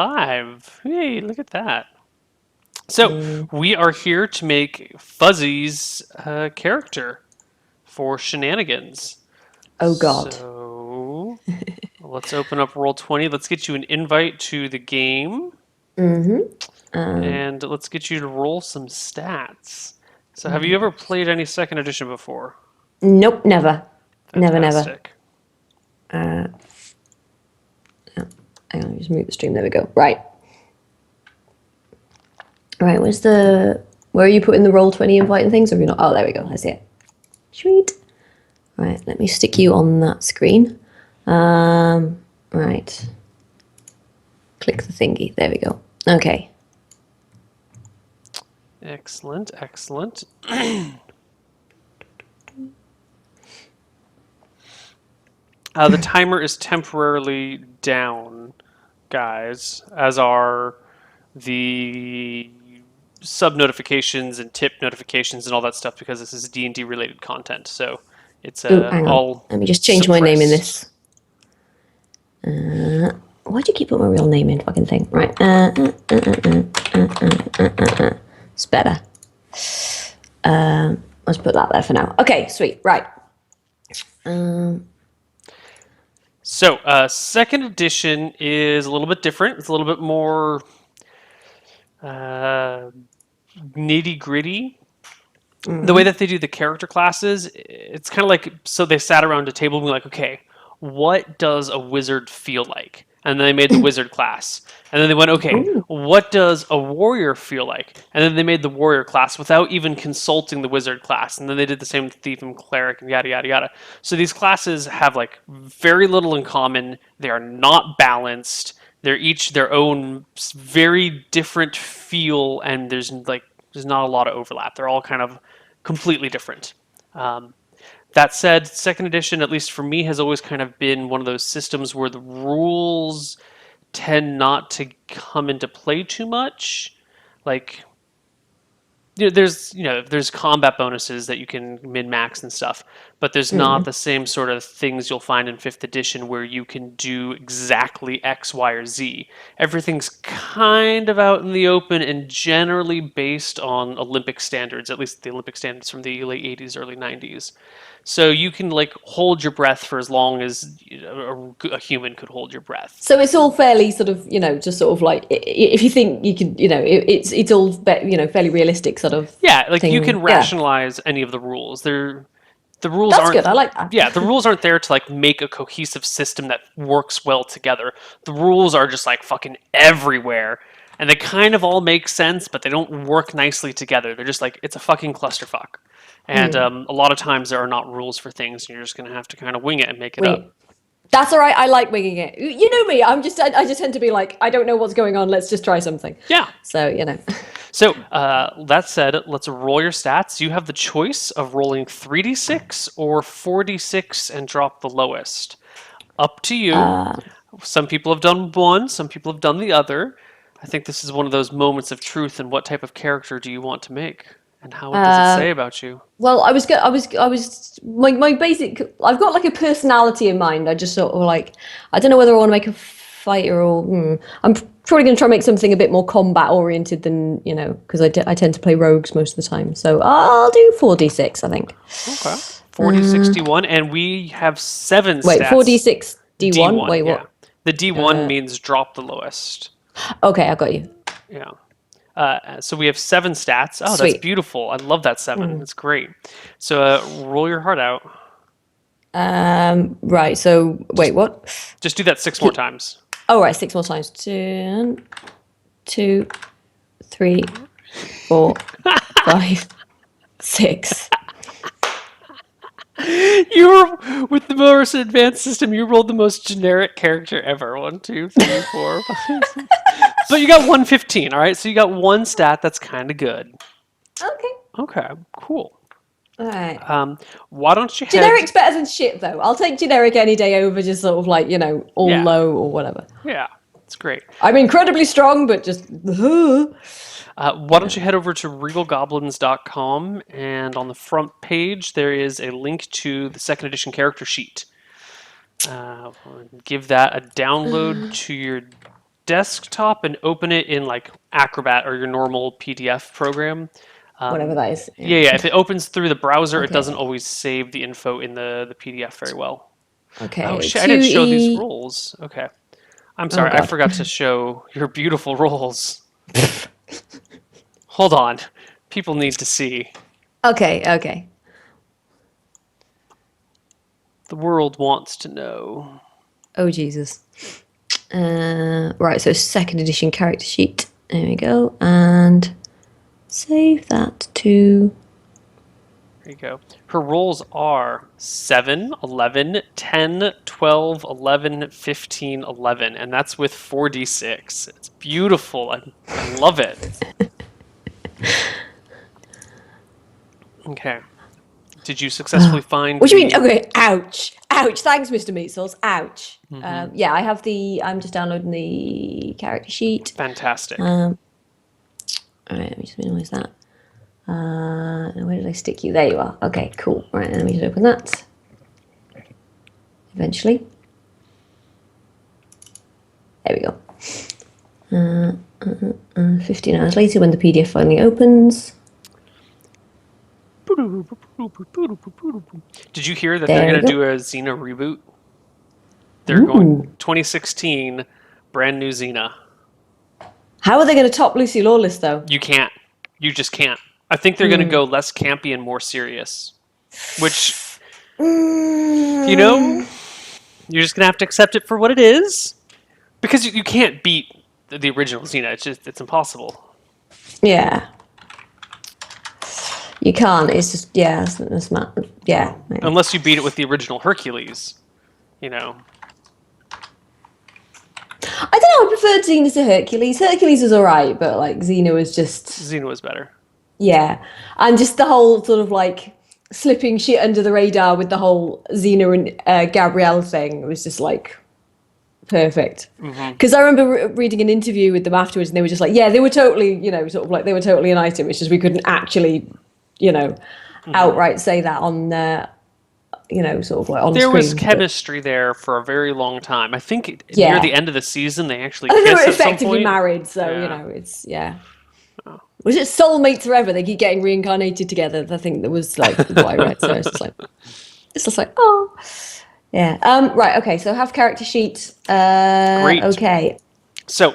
Live. Hey, look at that. So, we are here to make Fuzzy's character for Shenanigans. Oh God. So, let's open up Roll20. Let's get you an invite to the game, Mm-hmm. and let's get you to roll some stats. So, have you ever Right. played any second edition before? Nope, never. Never, never. Fantastic. Uh, oh, hang on, just move the stream. There we go. Right. Right, where are you putting the Roll20 invite and things? Or have you not? Oh, there we go. I see it. Sweet. Right, let me stick you on that screen. Right. Click the thingy. There we go. Okay. Excellent, excellent. The timer is temporarily down, guys, as are the sub notifications and tip notifications and all that stuff because this is D&D related content. So it's Oh, hang on. all Let me just change my name in suppressed. this. Why'd you keep putting my real name in? Fucking thing. Right. It's better. Let's put that there for now. Okay, sweet. Right. So second edition is a little bit different. It's a little bit more nitty gritty. The way that they do the character classes, it's kind of like, so they sat around a table and be like, okay, what does a wizard feel like? And then they made the wizard class. And then they went, okay, Ooh. what does a warrior feel like? And then they made the warrior class without even consulting the wizard class. And then they did the same with thief and cleric and yada, yada, yada. So these classes have like very little in common. They are not balanced. They're each their own very different feel. And there's not a lot of overlap. They're all kind of completely different. That said, second edition, at least for me, has always kind of been one of those systems where the rules tend not to come into play too much. Like, there's combat bonuses that you can min max and stuff, but there's not the same sort of things you'll find in fifth edition where you can do exactly X, Y, or Z. Everything's kind of out in the open and generally based on Olympic standards, at least the Olympic standards from the late 80s, early 90s. So you can like hold your breath for as long as a human could hold your breath. So it's all fairly sort of, just sort of like, if you think you could, it's all, fairly realistic sort of Yeah, like you thing. can Yeah, rationalize any of the rules. The rules that's aren't good. I like that. yeah, the rules aren't there to like make a cohesive system that works well together. The rules are just like fucking everywhere. And they kind of all make sense, but they don't work nicely together. They're just like it's a fucking clusterfuck. And a lot of times there are not rules for things, and you're just gonna have to kind of wing it and make it up. Wait, that's all right. I like winging it. You know me. I just tend to be like, I don't know what's going on. Let's just try something. Yeah. So. So that said, let's roll your stats. You have the choice of rolling 3d6 or 4d6 and drop the lowest. Up to you. Some people have done one, some people have done the other. I think this is one of those moments of truth. And what type of character do you want to make? And what does it say about you? Well, my basic. I've got like a personality in mind. I just sort of like. I don't know whether I want to make a fighter or. I'm probably going to try and make something a bit more combat oriented than because I tend to play rogues most of the time. So I'll do 4d6. I think. Okay. 4061, and we have 7 Wait, stats. 4d6 d1. D1, Wait, yeah. what? The D1 means drop the lowest. Okay, I got you. Yeah. So we have 7 stats. Oh, that's Sweet. beautiful. I love that 7. It's great. So roll your heart out. Right. So wait, what? Just do that 6 more times. Oh, right, 6 more times. 2, 3, 4, 5, 6. You were with the most advanced system. You rolled the most generic character ever. 1, 2, 3, 4, 5, 6. So you got 115. All right. So you got 1 stat. That's kind of good. Okay. Okay. Cool. All right. Why don't you head? Generic's better than shit, though. I'll take generic any day over just sort of like, all Yeah. low or whatever. Yeah, it's great. I'm incredibly strong, but just. Why don't you head over to regalgoblins.com, and on the front page there is a link to the second edition character sheet. Give that a download to your desktop and open it in like Acrobat or your normal PDF program. Whatever that is. Yeah. Yeah. If it opens through the browser, it doesn't Okay. always save the info in the PDF very well. Oh Okay. shit! I didn't show these 2E. rolls. Okay, I'm Oh sorry. I God. forgot to show your beautiful rolls. Hold on. People need to see. Okay. Okay. The world wants to know. Oh Jesus. Right. So second edition character sheet. There we go. And save that to. There you go. Her rolls are 7, 11, 10, 12, 11, 15, 11, and that's with 4d6. It's beautiful. I love it. Okay. Did you successfully find What do you mean? the... Okay. Ouch. Ouch. Thanks, Mr. Meatsauce. Ouch. Yeah, I have the. I'm just downloading the character sheet. Fantastic. All right. Let me just minimize that. Where did I stick you? There you are. Okay, cool. Right, let me just open that. Eventually. There we go. 15 hours later when the PDF finally opens. Did you hear that There they're we going to go. do a Xena reboot? They're going 2016, brand new Xena. How are they going to top Lucy Lawless, though? You can't. You just can't. I think they're going to go less campy and more serious. Which, you know, you're just going to have to accept it for what it is. Because you can't beat the original Xena. It's impossible. Yeah. You can't. It's just, yeah, it's mad. Yeah. Unless you beat it with the original Hercules, you know. I don't know. I preferred Xena to Hercules. Hercules was alright, but like Xena was just. Xena was better. Yeah. And just the whole sort of like slipping shit under the radar with the whole Xena and Gabrielle thing. It was just like perfect. Because I remember reading an interview with them afterwards and they were just like, yeah, they were totally, sort of like they were totally an item. It's just we couldn't actually, outright say that on, sort of like on there screen. Was chemistry there for a very long time. I think Yeah. near the end of the season they actually I think they kissed were at some effectively point. married, so, Yeah. it's, yeah. Was it soulmates forever? They keep getting reincarnated together. I think that was like what I read. So it's just like, oh, yeah. Right. Okay. So have character sheet. Great. Okay. So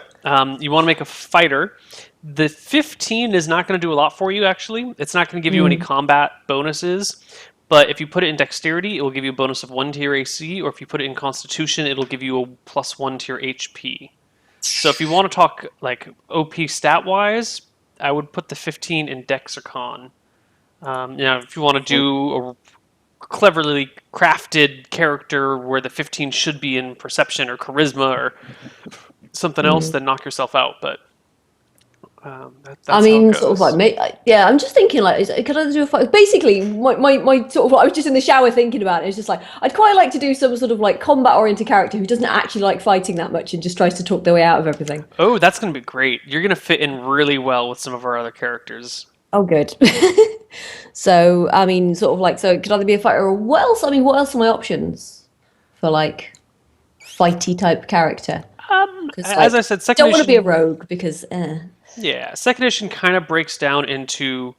you want to make a fighter. The 15 is not going to do a lot for you, actually. It's not going to give you any combat bonuses. But if you put it in dexterity, it will give you a bonus of 1 to your AC. Or if you put it in constitution, it'll give you a +1 to your HP. So if you want to talk like OP stat-wise, I would put the 15 in Dex or Con. If you want to do a cleverly crafted character where the 15 should be in Perception or Charisma or something else, then knock yourself out. But that's I mean, how it sort of goes. like, yeah. I'm just thinking, like, could I do a fight? Basically, my sort of, I was just in the shower thinking about it. It's just like I'd quite like to do some sort of like combat-oriented character who doesn't actually like fighting that much and just tries to talk their way out of everything. Oh, that's going to be great. You're going to fit in really well with some of our other characters. Oh, good. So, I mean, sort of like, so it could either be a fighter or what else? I mean, what else are my options for like fighty type character? As I said, second don't want to be a edition- rogue because, Yeah, second edition kind of breaks down into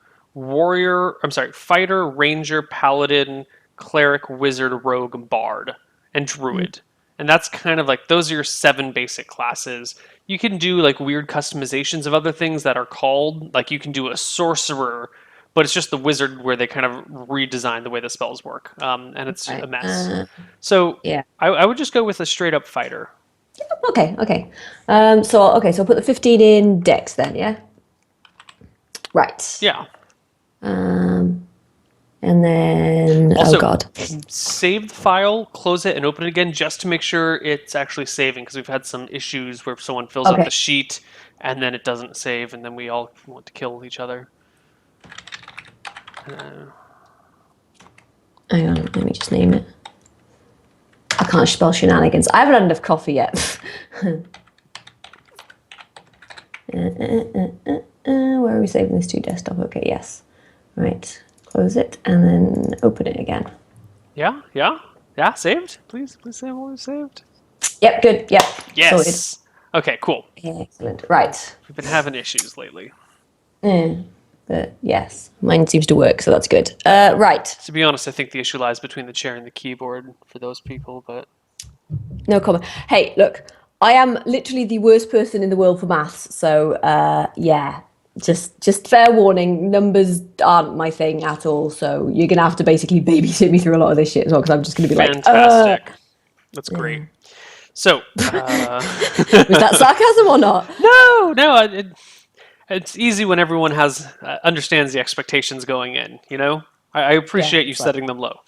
fighter, ranger, paladin, cleric, wizard, rogue, bard, and druid. And that's kind of like, those are your 7 basic classes. You can do like weird customizations of other things that are called, like you can do a sorcerer, but it's just the wizard where they kind of redesign the way the spells work. And it's a mess. So yeah. I would just go with a straight up fighter. Okay. So I'll put the 15 in Dex then, yeah? Right. Yeah. And then, Also, oh God. save the file, close it, and open it again just to make sure it's actually saving, because we've had some issues where someone fills out the sheet and then it doesn't save, and then we all want to kill each other. Hang on, let me just name it. I can't spell shenanigans. I haven't had enough coffee yet. Where are we saving this to? Desktop. Okay, yes. Right. Close it and then open it again. Yeah, saved? Please say what we've saved. Yep, good. Yep. Yes. Okay, cool. Excellent. Right. We've been having issues lately. But yes, mine seems to work, so that's good. Right. To be honest, I think the issue lies between the chair and the keyboard for those people, but No comment. Hey, look, I am literally the worst person in the world for maths, so yeah. Just fair warning, numbers aren't my thing at all, so you're gonna have to basically babysit me through a lot of this shit as well, because I'm just gonna be fantastic. That's great. So, was that sarcasm or not? no, it's easy when everyone has understands the expectations going in. You know, I Yeah, appreciate you it's like, setting them low.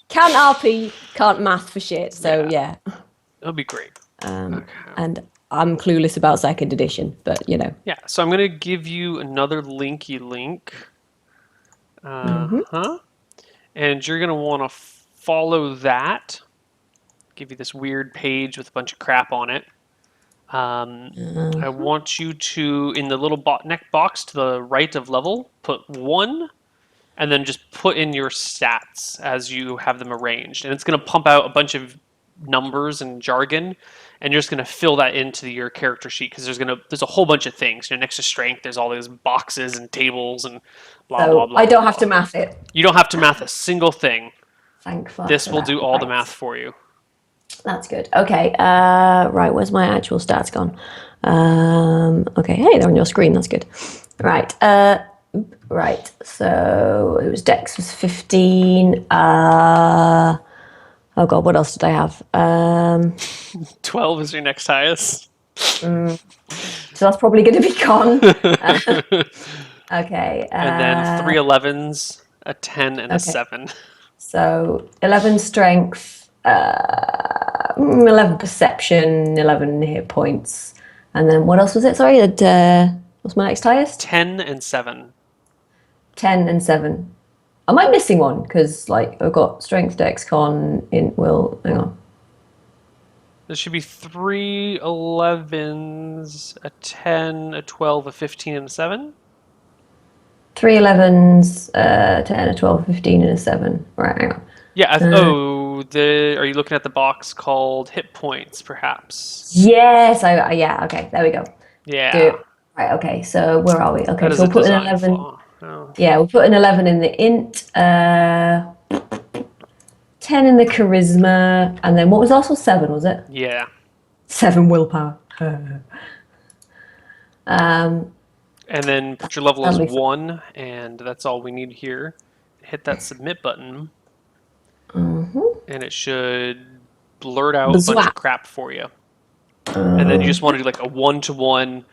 can't RP, can't math for shit, so Yeah, yeah. that'll be great. Okay. And I'm clueless about second edition, but you know. Yeah, so I'm gonna give you another linky link. Huh? And you're gonna want to follow that. Give you this weird page with a bunch of crap on it. I want you to, in the little neck box to the right of level, put 1, and then just put in your stats as you have them arranged. And it's going to pump out a bunch of numbers and jargon, and you're just going to fill that into your character sheet because there's a whole bunch of things. You know, next to strength, there's all these boxes and tables and blah blah So blah I blah don't have blah. to math it. You don't have to math a single thing. Thank fuck This for will that. do all the Right. math for you. That's good. Okay. Right. Where's my actual stats gone? Okay. Hey, they're on your screen. That's good. Right. Right. So it was Dex was 15. Oh God, what else did I have? 12 is your next highest. So that's probably going to be con. Okay. And then 3 11s, a 10, and a Okay. 7. So 11 strength, 11 perception, 11 hit points, and then what else was it? Sorry, what's my next highest? 10 and 7. 10 and 7. Am I missing one? Because like I've got strength, dex, con, int, will. Hang on. There should be 3 11s, a 10, a 12, a 15, and a 7. 3 11s, 10, a 12, 15, and a 7. Right, hang on. Yeah. Are you looking at the box called hit points, perhaps? Yes, yeah, okay, there we go. Yeah. Do right, okay, so where are we? Okay, That is so a we'll put an design 11. flaw. Oh. Yeah, we'll put an 11 in the int, 10 in the charisma, and then what was also 7, was it? Yeah. 7 willpower. And then put your level as That'll be fun. 1, and that's all we need here. Hit that submit button, and it should blurt out a bunch Bzwat. of crap for you. And then you just want to do like a one-to-one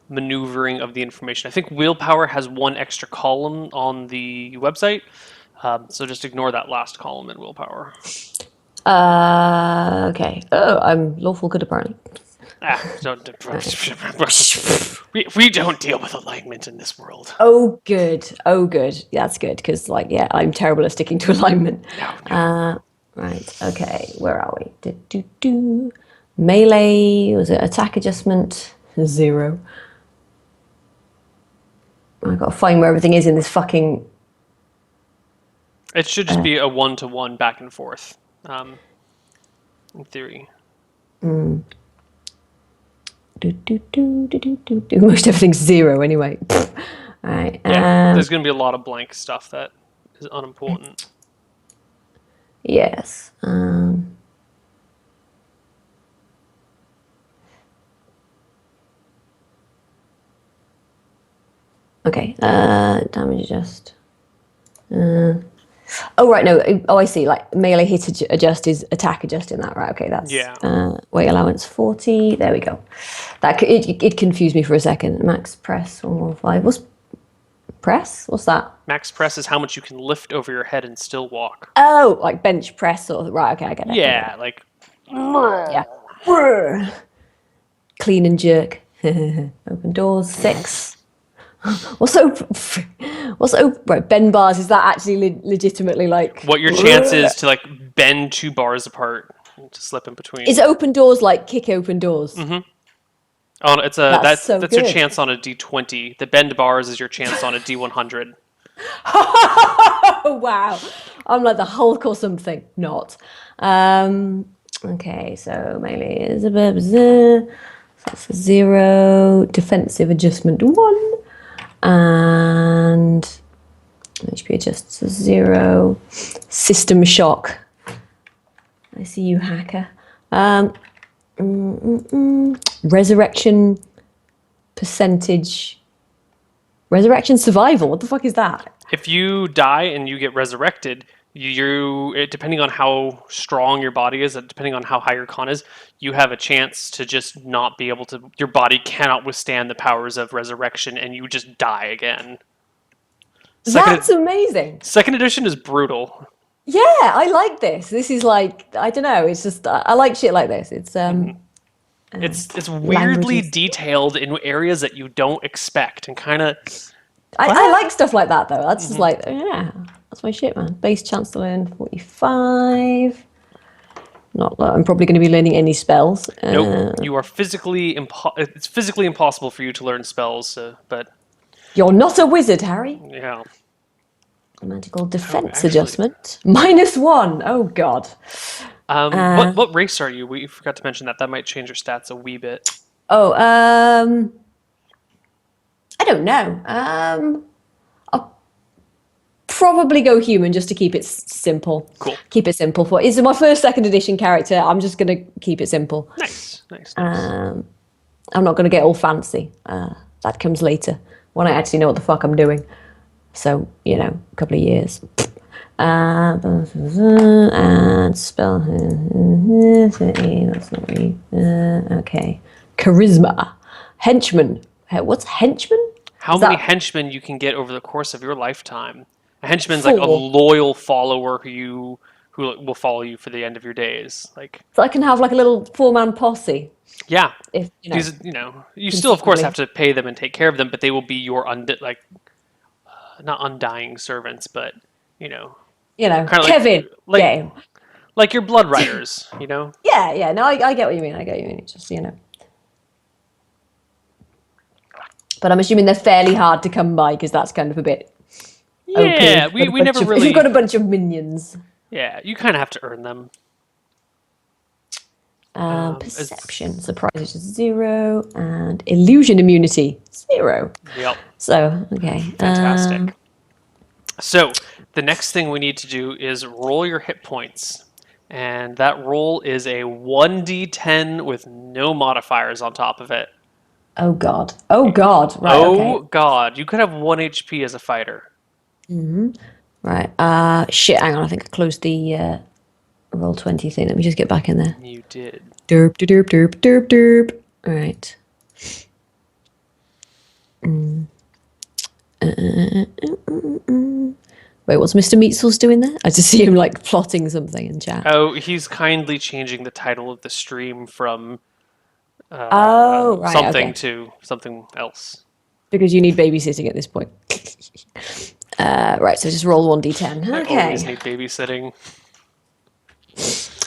maneuvering of the information. I think willpower has 1 extra column on the website, so just ignore that last column in willpower. Okay. Oh, I'm lawful good apparently. We don't deal with alignment in this world. Oh, good. Oh, good. That's good because, like, yeah, I'm terrible at sticking to alignment. No. Right. Okay. Where are we? Melee, was it attack adjustment? 0. I've got to find where everything is in this fucking. It should just be a one-to-one back and forth, in theory. Most everything's 0 anyway. All right. Yeah, there's going to be a lot of blank stuff that is unimportant. Yes. Okay. Damage adjust. Oh right, no. Oh, I see. Like melee hit adjust is attack adjust in that, right? Okay, that's weight allowance 40. There we go. That it confused me for a second. Max press 115. What's press? What's that? Max press is how much you can lift over your head and still walk. Oh, like bench press or right? Okay, I get it. Yeah, like Yeah. Clean and jerk. Open doors 6. What's right? Bend bars, is that actually legitimately like what your chance is to like bend 2 bars apart to slip in between? Is open doors like kick open doors? Mm-hmm. That's so your good. chance on a D20. The bend bars is your chance on a D100. Oh wow! I'm like the Hulk or something. Not. Okay, so melee is a bit. That's a 0. Defensive adjustment 1. And HP adjusts to 0. System shock. I see you, hacker. Resurrection percentage. Resurrection survival. What the fuck is that? If you die and you get resurrected, depending on how strong your body is, and depending on how high your con is, you have a chance to just not be able to. Your body cannot withstand the powers of resurrection, and you just die again. That's amazing. Second edition is brutal. Yeah, I like this. This is like, I don't know. It's just I like shit like this. It's It's weirdly detailed in areas that you don't expect, and kind of. I like stuff like that though. That's just like, yeah, that's my shit, man. Base chance to learn 45. Not that I'm probably going to be learning any spells. Nope, you are physically it's physically impossible for you to learn spells, but you're not a wizard, Harry. Yeah. Magical defense adjustment -1. Oh god. What race are you? We forgot to mention that. That might change your stats a wee bit. Oh, I don't know. I'll probably go human just to keep it simple. Cool. Keep it simple. It's my first second edition character. I'm just going to keep it simple. Nice. I'm not going to get all fancy. That comes later when I actually know what the fuck I'm doing. So, a couple of years. And spell. That's not me. Okay. Charisma. Henchman. What's henchman? How many henchmen you can get over the course of your lifetime? A henchman's like a loyal follower who will follow you for the end of your days. So I can have like a little 4-man posse. Yeah. If you still of course have to pay them and take care of them, but they will be your not undying servants, but kind of Kevin. Like your blood riders, Yeah. No, I get what you mean. It's just But I'm assuming they're fairly hard to come by because that's kind of a bit. Yeah, we never really. You've got a bunch of minions. Yeah, you kind of have to earn them. Perception, surprise is 0, and illusion immunity 0. Yep. So okay. Fantastic. So the next thing we need to do is roll your hit points, and that roll is a 1d10 with no modifiers on top of it. Oh god. Right. Oh god. You could have 1 HP as a fighter. Right. Shit. Hang on. I think I closed the roll 20 thing. Let me just get back in there. You did. Derp. All right. Wait, what's Mr. Meatsels doing there? I just see him plotting something in chat. Oh, he's kindly changing the title of the stream from something to something else. Because you need babysitting at this point. Right, so just roll 1d10. Okay. I always need babysitting.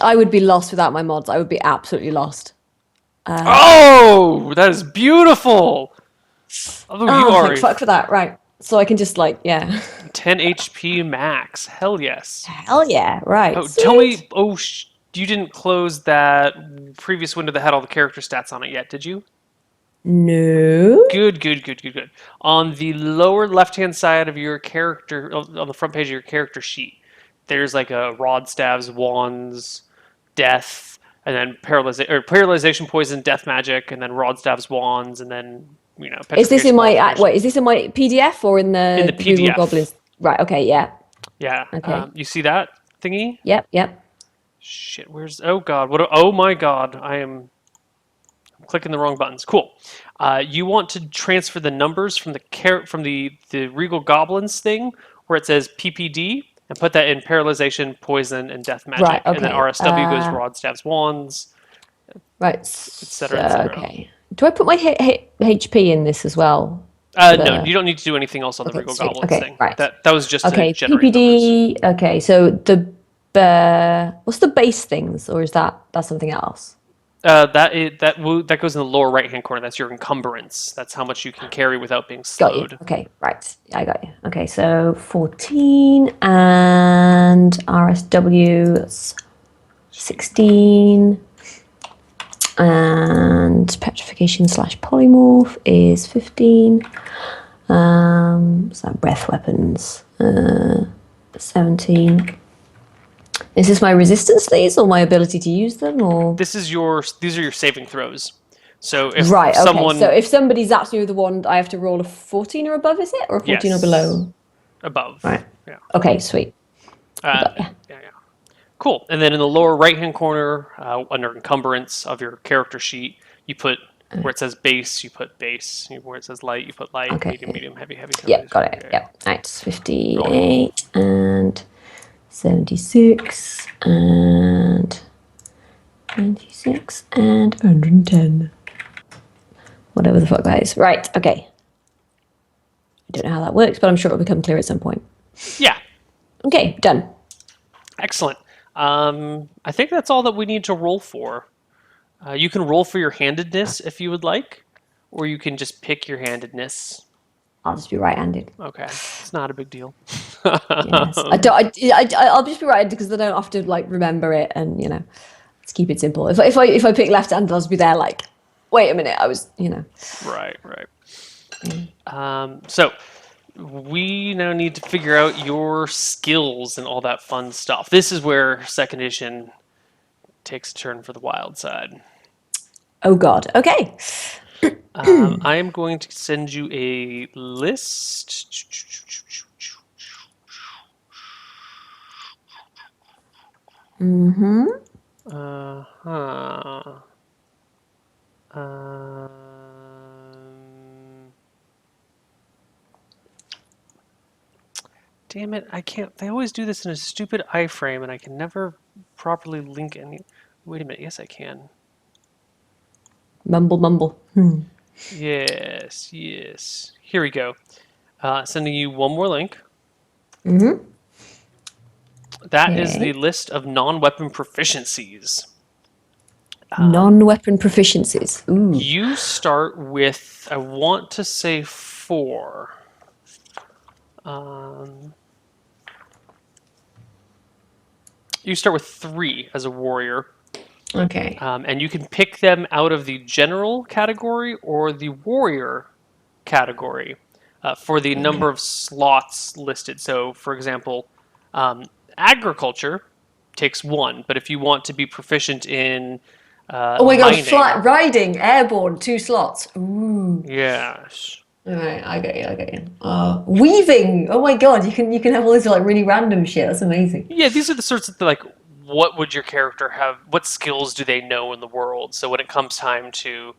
I would be lost without my mods. I would be absolutely lost. That is beautiful! You are fuck for that. Right. So I can just 10 HP max. Hell yes. Hell yeah. Right. Oh, tell me. You didn't close that previous window that had all the character stats on it yet, did you? No. Good. On the lower left-hand side of your character, on the front page of your character sheet, there's a rod, staves, wands, death, and then paralyzation, poison, death magic, and then rod, staves, wands, and then Is this in my Is this in my PDF or in the PDF? Goblins? Right. Okay. Yeah. Yeah. Okay. You see that thingy? Yep. Shit. Where's? Oh god. Oh my god. I'm clicking the wrong buttons. Cool. You want to transfer the numbers from the Regal Goblins thing where it says PPD and put that in paralyzation, poison, and death magic, right, okay. And then RSW goes rod, staves, wands, right, etc. Okay. Do I put my HP in this as well? No, you don't need to do anything else on the Regal Goblins thing. Right. That was just to generate PPD. numbers. Okay, so what's the base things, or is that's something else? That goes in the lower right-hand corner. That's your encumbrance. That's how much you can carry without being slowed. Got you. Okay, right. I got you. Okay, so 14 and RSW 16. And petrification / polymorph is 15. What's that? Breath weapons. 17. Is this my resistance these or my ability to use them or? These are your saving throws. So if Right, okay. someone So if somebody zaps me with a wand, I have to roll a 14 or above, is it? Or a 14 or yes below? above, Right. yeah, Okay, sweet. yeah, But yeah. yeah. Cool. And then in the lower right hand corner, under encumbrance of your character sheet, you put where it says base, you put base. Where it says light, you put light. Medium, Okay. medium, heavy, heavy. Yep, got it. Yeah. Yep. Right, 58 and 76 and 96 and 110. Whatever the fuck that is. Right, okay. I don't know how that works, but I'm sure it'll become clear at some point. Yeah. Okay, done. Excellent. I think that's all that we need to roll for. You can roll for your handedness if you would like, or you can just pick your handedness. I'll just be right-handed. Okay, it's not a big deal. Yes. I'll just be right-handed because I don't have to like remember it, and let's keep it simple. If I pick left-handed, I'll just be there like, wait a minute, I was. Right, right. So we now need to figure out your skills and all that fun stuff. This is where second edition takes a turn for the wild side. Oh God. Okay. I am going to send you a list. Mm-hmm. Uh-huh. Damn it, I can't. They always do this in a stupid iframe, and I can never properly link any. Wait a minute, yes, I can. Mumble, mumble. Yes, yes. Here we go. Sending you one more link. Mm-hmm. That is the Okay. list of non-weapon proficiencies. Non-weapon proficiencies. Ooh. You start with, I want to say 4. You start with 3 as a warrior. Okay. And you can pick them out of the general category or the warrior category for the number of slots listed. So, for example, agriculture takes 1, but if you want to be proficient in Oh my God, mining, flat riding, airborne, 2 slots. Ooh. yes. All right, I get you. I get you. Weaving. Oh my God, you can have all this like really random shit. That's amazing. Yeah, these are the sorts of like, what would your character have? What skills do they know in the world? So when it comes time to,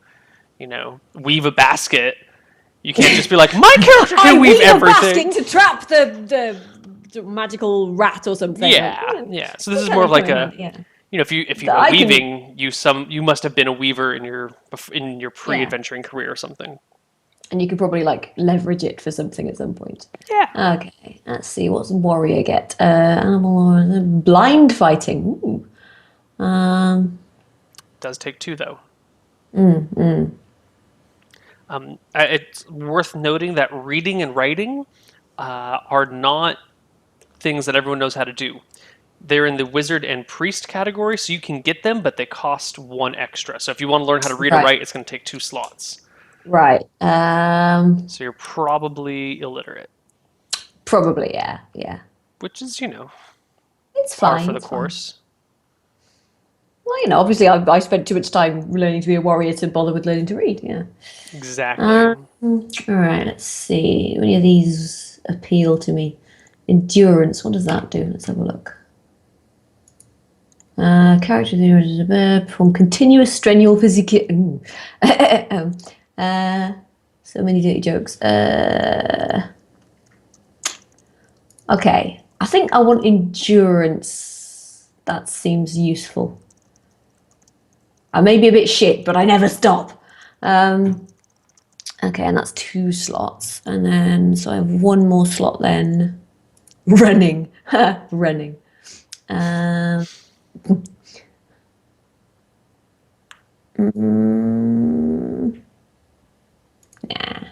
weave a basket, you can't just be like, my character I can weave weave a basket everything. to trap the magical rat or something. Like, Yeah, yeah. So this is more okay, of like quite a, handy, yeah. if you That were I can. weaving, you must have been a weaver in your Yeah. pre-adventuring career or something. And you could probably like leverage it for something at some point. Yeah, Okay, let's see. What's warrior get? Animal or blind fighting. Ooh. does take 2 though. It's worth noting that reading and writing are not things that everyone knows how to do. They're in the wizard and priest category, so you can get them, but they cost 1 extra. So if you want to learn how to read or Right. write, it's going to take 2 slots. Right. So you're probably illiterate, Probably, yeah. Yeah. which is, It's par for fine. the It's fine. course. Well, obviously I spent too much time learning to be a warrior to bother with learning to read, yeah. Exactly. All right, let's see. Any of these appeal to me? Endurance, what does that do? Let's have a look. Character perform continuous strenuous physical. So many dirty jokes. Okay, I think I want endurance. That seems useful. I may be a bit shit, but I never stop. Okay, and that's 2 slots. And then, so I have 1 more slot then. Running. Running. Um, nah.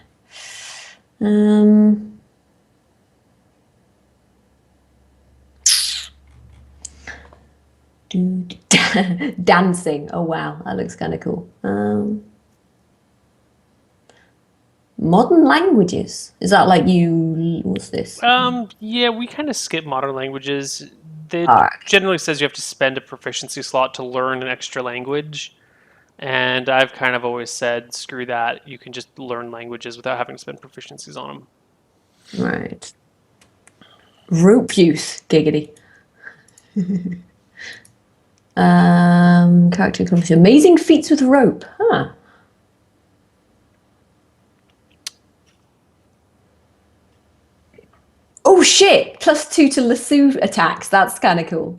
Um, Dancing. Oh wow, that looks kind of cool. Modern languages. Is that like you? What's this? Yeah, we kind of skip modern languages. It All right. generally says you have to spend a proficiency slot to learn an extra language. And I've kind of always said, screw that. You can just learn languages without having to spend proficiencies on them. Right. Rope use. Giggity. Character information. Amazing feats with rope. Huh. Oh shit! +2 to lasso attacks. That's kind of cool.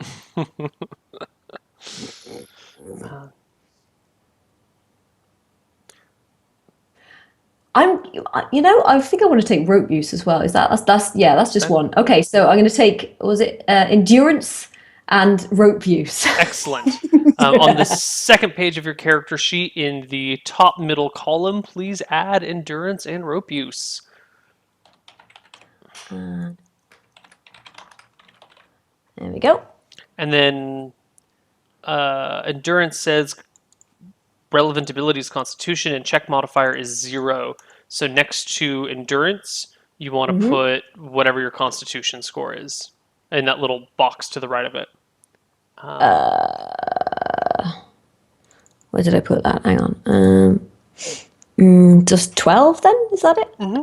I think I want to take rope use as well. Is that's yeah, that's just Okay. one. Okay, so I'm going to take, was it endurance and rope use? Excellent. On the second page of your character sheet, in the top middle column, please add endurance and rope use. There we go. And then endurance says relevant abilities constitution, and check modifier is 0. So next to endurance, you want to put whatever your constitution score is in that little box to the right of it. Where did I put that? Hang on. Just 12 then? Is that it? Mm-hmm.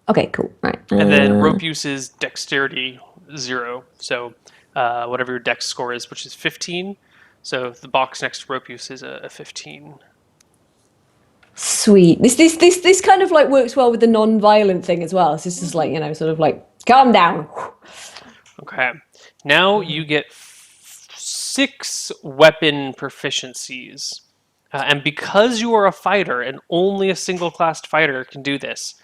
Okay, cool. Right. And then rope use is dexterity 0. So whatever your dex score is, which is 15. So the box next to rope use is a 15. Sweet. This kind of like works well with the non-violent thing as well. So it's just like, sort of like calm down. Okay. Now you get 6 weapon proficiencies. And because you are a fighter, and only a single-classed fighter can do this,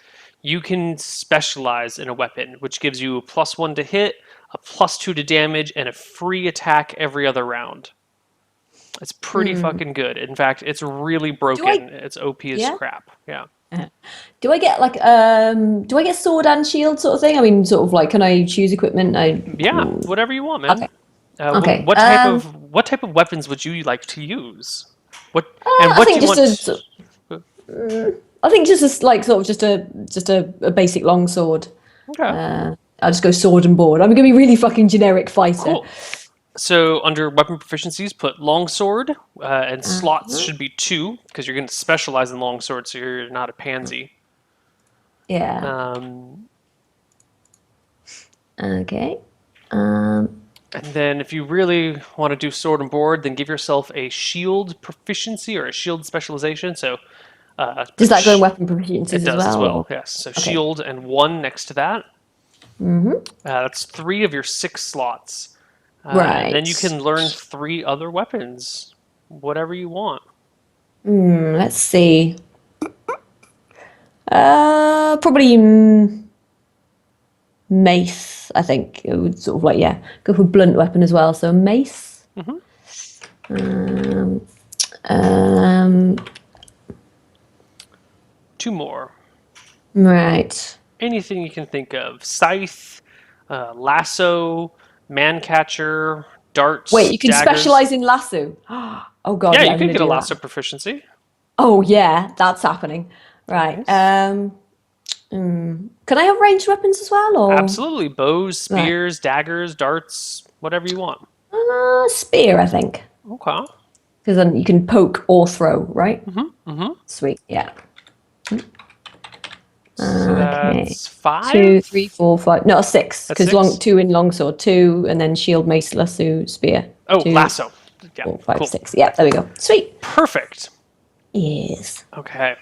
you can specialize in a weapon, which gives you a +1 to hit, a +2 to damage, and a free attack every other round. It's pretty fucking good. In fact, it's really broken. It's OP as Yeah? crap. Yeah. Do I get like do I get sword and shield sort of thing? I mean, sort of like, can I choose equipment? Yeah, whatever you want, man. Okay. What, Okay. what type of weapons would you like to use? What I what do think you just want? I think just like sort of just a basic long sword. Okay. I'll just go sword and board. I'm gonna be really fucking generic fighter. Cool. So under weapon proficiencies, put longsword, and slots should be 2 because you're going to specialize in longsword, so you're not a pansy. Yeah. Um, Okay. and then if you really want to do sword and board, then give yourself a shield proficiency or a shield specialization. So Does that go in weapon proficiencies it as does as well? well. Or? Yes. So Okay. shield and 1 next to that. That's 3 of your 6 slots. Right. And then you can learn 3 other weapons, whatever you want. Let's see. Probably mace. I think it would sort of like, yeah, go for blunt weapon as well. So mace. Um, um, 2 more. right. Anything you can think of. Scythe, lasso, man catcher, darts, Wait, you can daggers. specialize in lasso. Oh god, Yeah, yeah, you I'm can gonna get a do lasso that. proficiency. Oh yeah, that's happening. Right. Nice. Can I have ranged weapons as well, or Absolutely. Bows, right? spears, daggers, darts, whatever you want. Spear, I think, Okay. because then you can poke or throw, right? Mm-hmm. Sweet. Yeah. So Okay. that's 2, 5. 3, 4, 5. No, 6. That's Because 6. 2 in longsword, 2, and then shield, mace, lasso, spear. Oh, 2, lasso. Yeah, 4, 5, cool. 6. Yeah, there we go. Sweet. Perfect. Yes. Okay.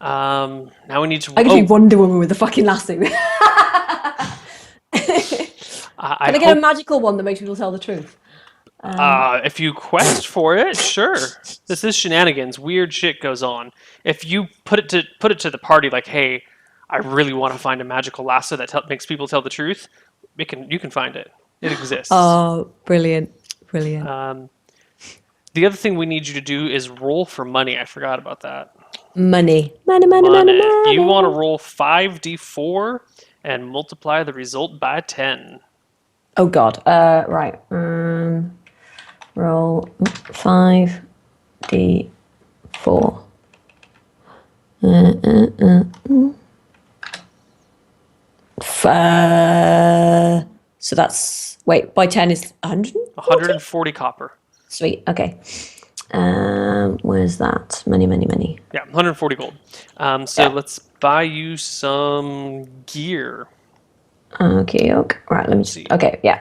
Now we need to. I could be Wonder Woman with a fucking lasso. Can I I get hope a magical one that makes people tell the truth? if you quest for it, sure. This is Shenanigans. Weird shit goes on. If you put it to the party, like, hey, I really want to find a magical lasso that makes people tell the truth. You can find it. It exists. Oh, brilliant. Brilliant. The other thing we need you to do is roll for money. I forgot about that. Money. Money, money, money, money. You want to roll 5d4 and multiply the result by 10. Oh, God. Right. Roll 5d4. So that's wait. By 10 is 140. 140 copper. Sweet. Okay. Where's that? Many. Yeah, 140 gold. So Yeah. let's buy you some gear. Okay. Right. Let me See. Okay. Yeah.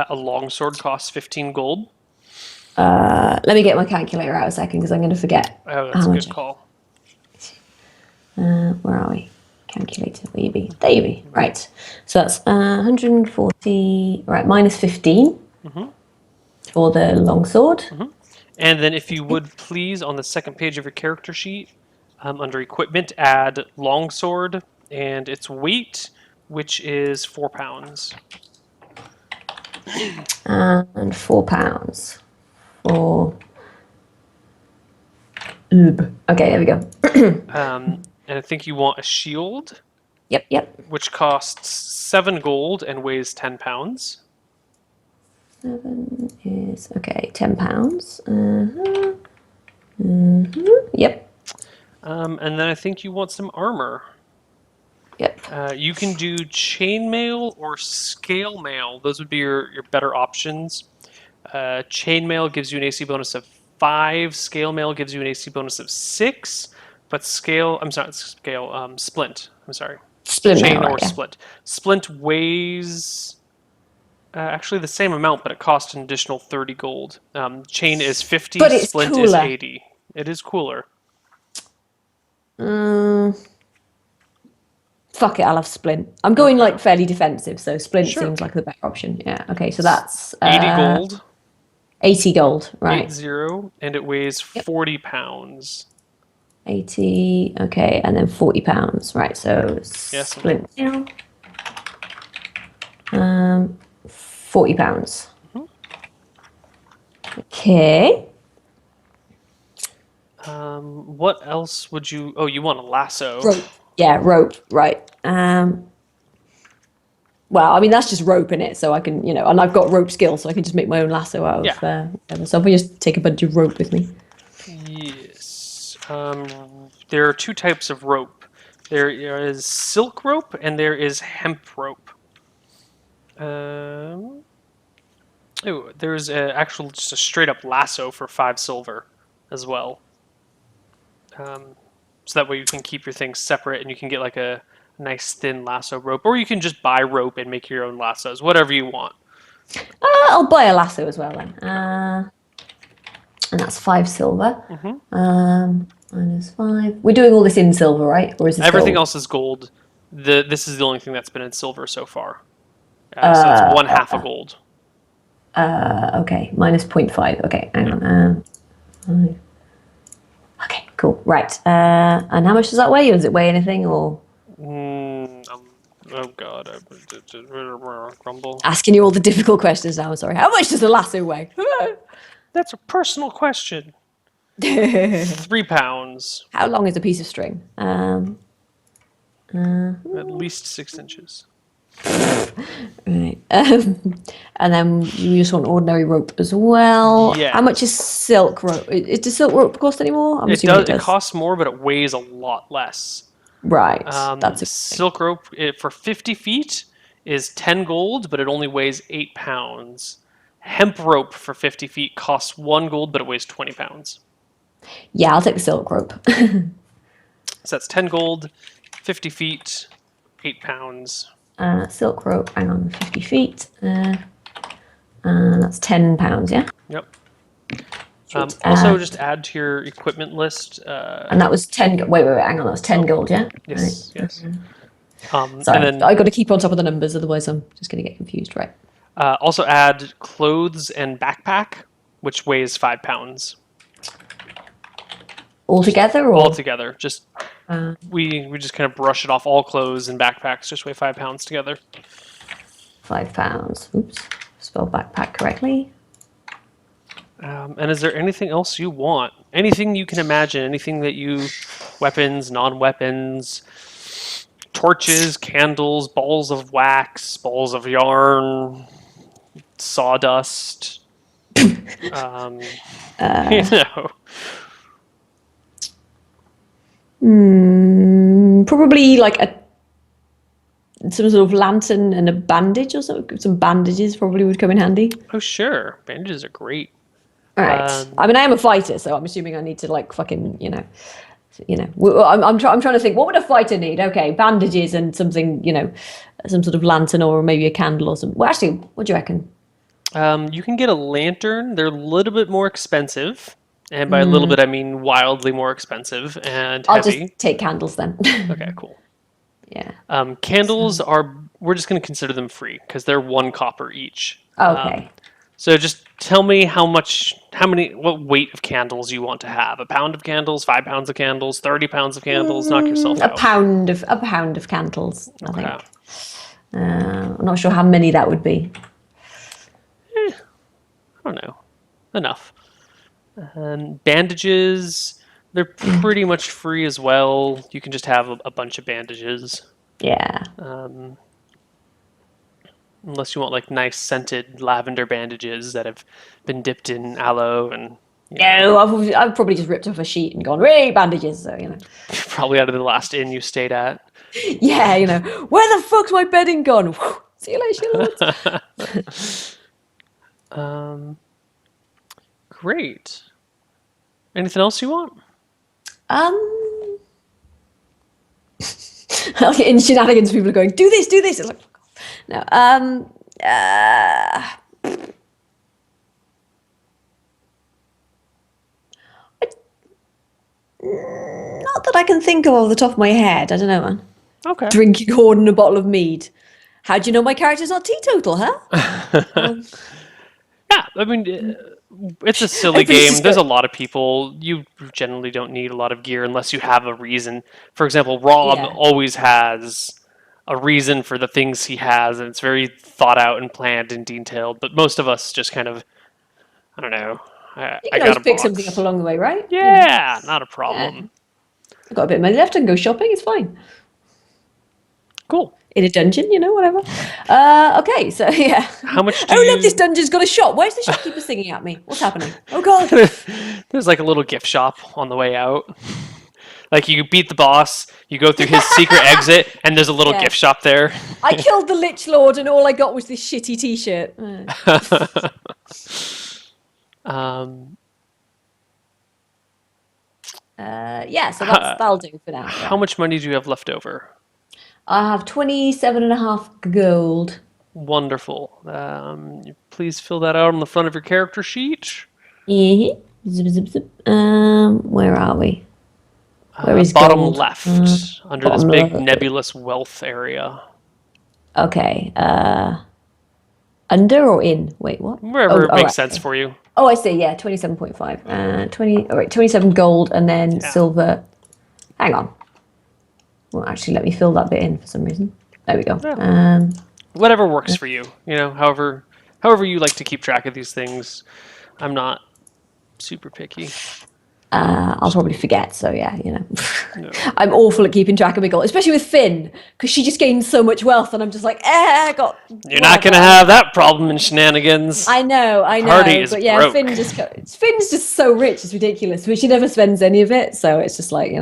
A longsword costs 15 gold. Let me get my calculator out a second because I'm going to forget Oh, that's how a much. good call. Where are we? Calculator. Where you be? There you be. Right. So that's 140. Right. Minus 15 for the longsword. And then if you would please, on the second page of your character sheet, under equipment, add longsword and its weight, which is 4 pounds. And 4 pounds for. Okay, there we go. And I think you want a shield, Yep. which costs 7 gold and weighs 10 pounds. 7 is okay. 10 pounds. Yep. And then I think you want some armor. Yep. You can do chainmail or scale mail. Those would be your better options. Chainmail gives you an AC bonus of 5. Scale mail gives you an AC bonus of 6. But splint. I'm sorry. Splint Chain mail, or right? Yeah. splint. Splint weighs actually the same amount, but it costs an additional 30 gold. Chain is 50. But it's Splint is cooler. 80. It is cooler. Fuck it, I'll have splint. I'm going Okay. like fairly defensive, so splint Sure. seems like the better option. Yeah. Okay, so that's 80 gold. 80 gold, 80, right? and it weighs Yep. 40 pounds. 80. Okay, and then 40 pounds, right? So Yes. splint. 40 pounds. Okay. What else would you? Oh, you want a lasso? Rope. Yeah, rope. Right. Well, I mean that's just rope in it, so I can, and I've got rope skill, so I can just make my own lasso out of whatever. So if I just take a bunch of rope with me. Yes. There are 2 types of rope. There is silk rope and there is hemp rope. There's just a straight up lasso for 5 silver as well. So that way you can keep your things separate and you can get like a nice thin lasso rope, or you can just buy rope and make your own lassos, whatever you want. I'll buy a lasso as well then. And that's 5 silver. Minus 5. We're doing all this in silver, right? Or is this Everything gold? else is gold. This is the only thing that's been in silver so far. So it's 1/2 a gold. Okay, minus 0.5. Okay, hang on. Okay, cool. Right. And how much does that weigh? Does it weigh anything or? Oh god, grumble. Asking you all the difficult questions now. I'm sorry. How much does a lasso weigh? That's a personal question. 3 pounds. How long is a piece of string? At least 6 inches. Right. And then you just want ordinary rope as well. Yeah. How much is silk rope? Does silk rope cost any more? I'm assuming it does. It costs more, but it weighs a lot less. Right. That's silk rope for 50 feet is 10 gold, but it only weighs 8 pounds. Hemp rope for 50 feet costs 1 gold, but it weighs 20 pounds. Yeah, I'll take the silk rope. So that's 10 gold, 50 feet, 8 pounds. Silk rope, hang on, 50 feet. That's 10 pounds, yeah? Yep. Also, just add to your equipment list. And that was 10. Wait, hang on, that was 10 gold, yeah? Yes, right. yes. Sorry, and then, I got to keep on top of the numbers, otherwise I'm just going to get confused, right? Also add clothes and backpack, which weighs 5 pounds. Altogether, or? Altogether, just we just kind of brush it off. All clothes and backpacks just weigh 5 pounds together. 5 pounds. Oops, spelled backpack correctly. And is there anything else you want? Anything you can imagine? Anything that weapons, non-weapons, torches, candles, balls of wax, balls of yarn, sawdust. Um, Probably like some sort of lantern and a bandage or something. Some bandages probably would come in handy. Oh, sure. Bandages are great. All right. I mean, I am a fighter, so I'm assuming I need to like fucking, I'm trying to think. What would a fighter need? Okay, bandages and something, some sort of lantern or maybe a candle or something. Well, actually, what do you reckon? You can get a lantern. They're a little bit more expensive. And by a little bit, I mean wildly more expensive and I'll heavy. just take candles then. Okay, cool. Yeah. Candles we're just going to consider them free because they're 1 copper each. Okay. So just tell me what weight of candles you want to have. A pound of candles, 5 pounds of candles, 30 pounds of candles. Knock yourself a out. pound of candles, I Okay. think. I'm not sure how many that would be. I don't know. Enough. Bandages, they're pretty much free as well. You can just have a bunch of bandages. Yeah. Unless you want like nice scented lavender bandages that have been dipped in aloe and No, I've probably just ripped off a sheet and gone, "Hey, bandages!" So probably out of the last inn you stayed at. Yeah, where the fuck's my bedding gone? See you later, lords. Great. Anything else you want? In Shenanigans, people are going, "Do this, do this." It's like, fuck off. No. Not that I can think of off the top of my head. I don't know, man. Okay. Drinking hoarding a bottle of mead. How do you know my character's not teetotal, huh? Yeah, I mean, it's a silly game. There's a lot of people. You generally don't need a lot of gear unless you have a reason. For example, Rob always has a reason for the things he has, and it's very thought out and planned and detailed. But most of us just kind of, I don't know. You can always pick something up along the way, right? Yeah, not a problem. I've got a bit of money left. I can go shopping. It's fine. Cool. In a dungeon, whatever. Okay, so yeah. How much look, this dungeon's got a shop. Why is the shopkeeper singing at me? What's happening? Oh, God. There's like a little gift shop on the way out. Like you beat the boss, you go through his secret exit, and there's a little gift shop there. I killed the Lich Lord, and all I got was this shitty T-shirt. So that'll do for now. How much money do you have left over? I have 27.5 gold. Wonderful. Please fill that out on the front of your character sheet. Zip, zip, zip. Where are we? Where is bottom gold? left, under this big nebulous wealth area. Okay. Under or in? Wait, what? Wherever it makes sense for you. Oh, I see. Yeah, 27.5. 27 gold and then silver. Hang on. Well, actually, let me fill that bit in for some reason. There we go. Yeah. Whatever works for you. However you like to keep track of these things. I'm not super picky. I'll probably forget, so yeah, No. I'm awful at keeping track of my gold, especially with Finn, because she just gains so much wealth, and I'm just like, I got. You're not going to have that problem in Shenanigans. I know, Party is but yeah, broke. Finn's just so rich, it's ridiculous, but she never spends any of it, so it's just like,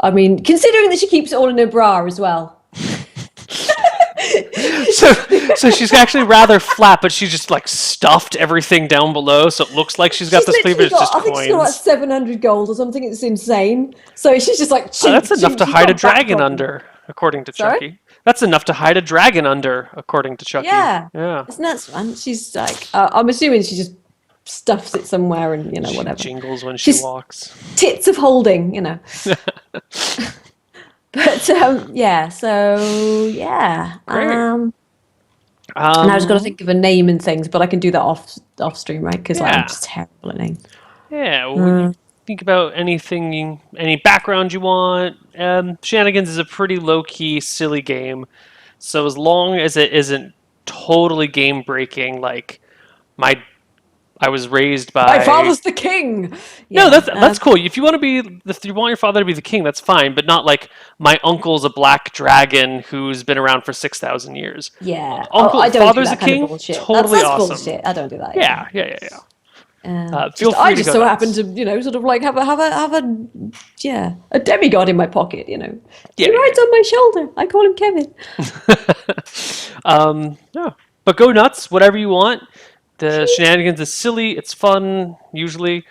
I mean, considering that she keeps it all in her bra as well. So she's actually rather flat, but she just like stuffed everything down below, so it looks like she's got this thing, but it's just I think coins. she's got about 700 gold or something. It's insane. So she's just like. That's enough to hide a dragon under, according to Chucky. That's enough to hide a dragon under, according to Chucky. Yeah. Yeah. It's nuts, man. She's like, I'm assuming she just stuffs it somewhere and whatever. She jingles when she walks. Tits of holding, But yeah, so yeah. Great. And I was got to think of a name and things, but I can do that off stream, right? Because I'm just terrible at names. Yeah. Well, think about anything, any background you want. Shenanigans is a pretty low key, silly game. So as long as it isn't totally game breaking, like I was raised by. My father's the king. Yeah, no, that's cool. If you want your father to be the king, that's fine. But not like my uncle's a black dragon who's been around for 6,000 years. Yeah, Uncle, I don't father's do a that king. Kind of bullshit. Totally that's awesome. Bullshit. I don't do that. Yeah. Feel I free to just go so nuts. happen to, sort of like a demigod in my pocket. Yeah, He rides on my shoulder. I call him Kevin. yeah. But go nuts, whatever you want. The Sweet. Shenanigans is silly. It's fun, usually.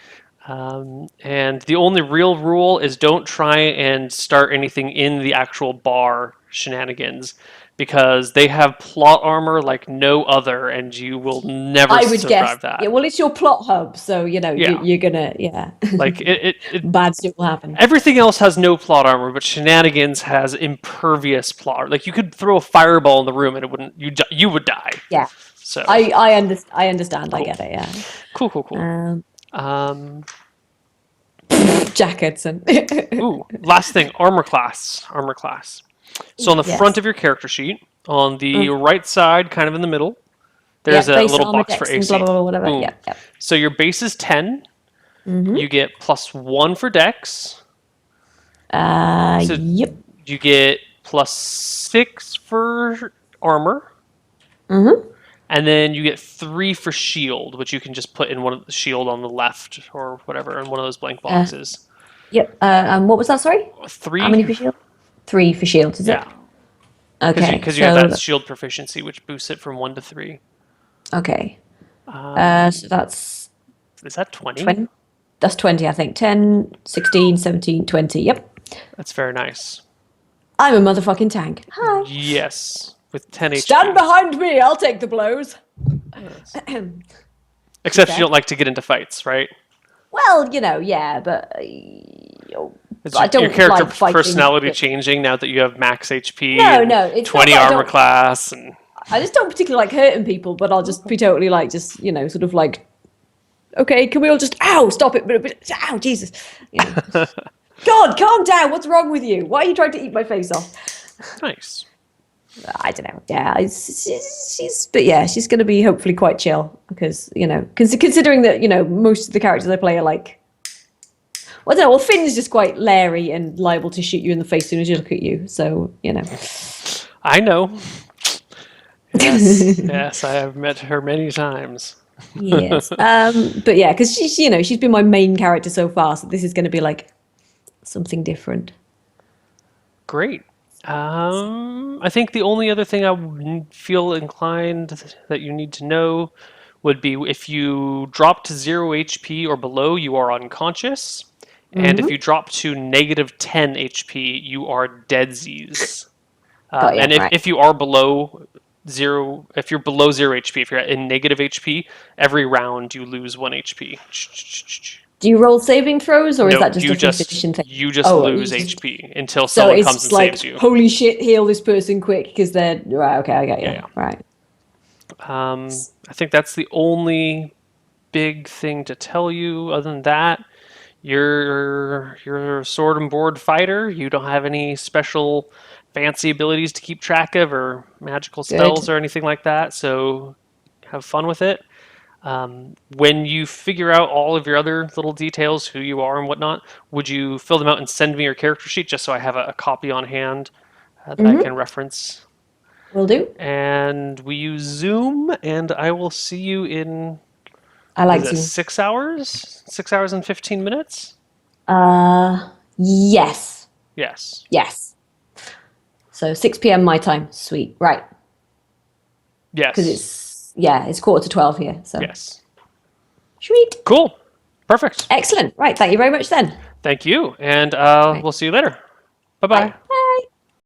And the only real rule is don't try and start anything in the actual bar Shenanigans because they have plot armor like no other, and you will never I would guess. survive Yeah, that. well, it's your plot hub, so Yeah, you're gonna, yeah. like Bad shit will happen. everything else has no plot armor, but Shenanigans has impervious plot. Like you could throw a fireball in the room and it wouldn't. You would die. Yeah, So I understand. I cool, get it. Yeah. cool. Um, Jack Hudson. ooh, last thing, armor class. Armor class. So on the front Yes. of your character sheet, on the right side, kind of in the middle, there's Yeah, a base little armor, box for dex, and blah AC. blah blah whatever. Boom. Yeah, yeah. So your base is 10. You get +1 for dex. So Yep. you get +6 for armor. And then you get 3 for shield, which you can just put in one of the shield on the left or whatever in one of those blank boxes. Yep. And what was that? Sorry. How 3, many for shield? 3 for shield. Is it? yeah, Okay. because you have So that shield proficiency, which boosts it from 1 to 3. okay. So that's Is that 20? 20. That's 20, I think. 10, 16, 17, 20. Yep. That's very nice. I'm a motherfucking tank. Hi. Yes, with 10 HP. Stand behind me. I'll take the blows. Except you don't like to get into fights, right? Well, yeah, but Is I don't your character like fighting. personality changing now that you have max HP No, and no, it's 20 not that I armor don't- class? And I just don't particularly like hurting people, but I'll just be totally like, just, sort of like, okay, can we all just, ow, stop it, ow, Jesus. God, calm down, what's wrong with you? Why are you trying to eat my face off? nice. I don't know, yeah, but yeah, she's going to be hopefully quite chill, because, considering that, most of the characters I play are like, well, I don't know, well, Finn's just quite leery and liable to shoot you in the face as soon as you look at you, so, I know. Yes, yes, I have met her many times. Yes. But yeah, because she's been my main character so far, so this is going to be like something different. Great. I think the only other thing I would feel inclined that you need to know would be if you drop to 0 HP or below, you are unconscious. And if you drop to -10 HP, you are deadsies. Got ya, And right. if you are below if you're below 0 HP, if you're in negative HP, every round you lose 1 HP. Do you roll saving throws, or is No, that just you a fifth edition thing? you just Oh, lose you just- HP until So someone it's comes and like, saves you. holy shit, heal this person quick, because they're right. Okay, I get you. Yeah. Right. I think that's the only big thing to tell you. Other than that, you're a sword and board fighter. You don't have any special fancy abilities to keep track of or magical spells or anything like that. So have fun with it. When you figure out all of your other little details, who you are and whatnot, would you fill them out and send me your character sheet just so I have a copy on hand that I can reference? Will do. And we use Zoom, and I will see you in I like is it to. 6 hours? 6 hours and 15 minutes? Yes. Yes. Yes. So 6 p.m. my time. Sweet. Right. Yes. Because it's 11:45 here. So Yes. sweet. Cool. Perfect. Excellent. Right. Thank you very much then. Thank you. And we'll see you later. Bye-bye. Bye.